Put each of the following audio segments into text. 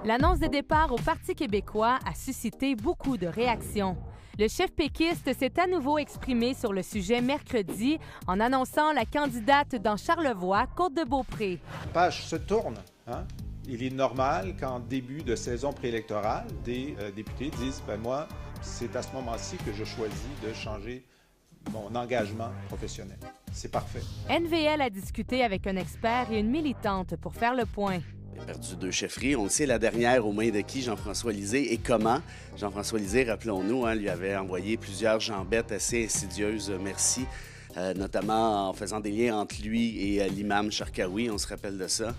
L'annonce des départs au Parti québécois a suscité beaucoup de réactions. Le chef péquiste s'est à nouveau exprimé sur le sujet mercredi en annonçant la candidate dans Charlevoix, Côte-de-Beaupré. La page se tourne. Il est normal qu'en début de saison préélectorale, des députés disent « moi, c'est à ce moment-ci que je choisis de changer mon engagement professionnel ». C'est parfait. NVL a discuté avec un expert et une militante pour faire le point. Il a perdu 2 chefferies. On le sait, la dernière aux mains de qui, Jean-François Lisée, et comment. Jean-François Lisée, rappelons-nous, lui avait envoyé plusieurs jambettes assez insidieuses, merci, notamment en faisant des liens entre lui et l'imam Charkaoui, on se rappelle de ça.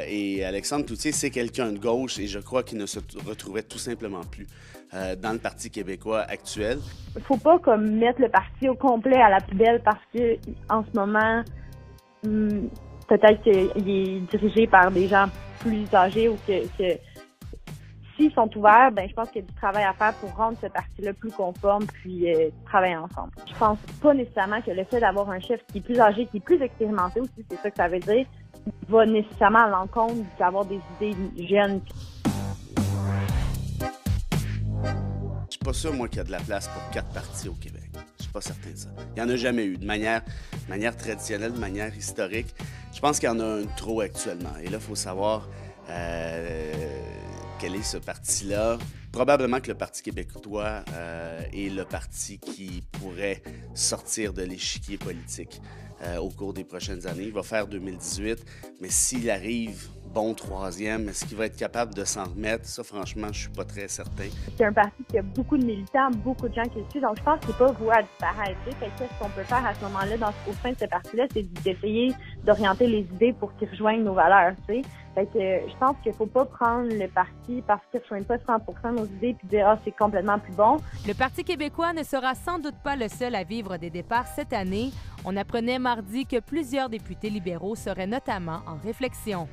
Et Alexandre Cloutier, c'est quelqu'un de gauche et je crois qu'il ne se retrouvait tout simplement plus dans le Parti québécois actuel. Il ne faut pas mettre le parti au complet à la poubelle parce que en ce moment, peut-être qu'il est dirigé par des gens plus âgés ou que s'ils sont ouverts, je pense qu'il y a du travail à faire pour rendre ce parti-là plus conforme puis travailler ensemble. Je pense pas nécessairement que le fait d'avoir un chef qui est plus âgé, qui est plus expérimenté aussi, c'est ça que ça veut dire, va nécessairement à l'encontre d'avoir des idées jeunes. Je suis pas sûr, moi, qu'il y a de la place pour 4 partis au Québec. Je suis pas certain de ça. Il n'y en a jamais eu. De manière traditionnelle, de manière historique, je pense qu'il y en a un trop actuellement. Et là, il faut savoir quel est ce parti-là. Probablement que le Parti québécois est le parti qui pourrait sortir de l'échiquier politique au cours des prochaines années. Il va faire 2018, mais s'il arrive bon 3e, est-ce qu'il va être capable de s'en remettre? Ça, franchement, je suis pas très certain. C'est un parti qui a beaucoup de militants, beaucoup de gens qui le suivent, donc je pense qu'il n'est pas voué à disparaître. Qu'est-ce qu'on peut faire à ce moment-là au sein de ce parti-là, c'est d'essayer d'orienter les idées pour qu'ils rejoignent nos valeurs, tu sais. Fait que je pense qu'il faut pas prendre le parti parce qu'il ne rejoignent pas 100% nos idées puis dire « c'est complètement plus bon ». Le Parti québécois ne sera sans doute pas le seul à vivre des départs cette année. On apprenait mardi que plusieurs députés libéraux seraient notamment en réflexion.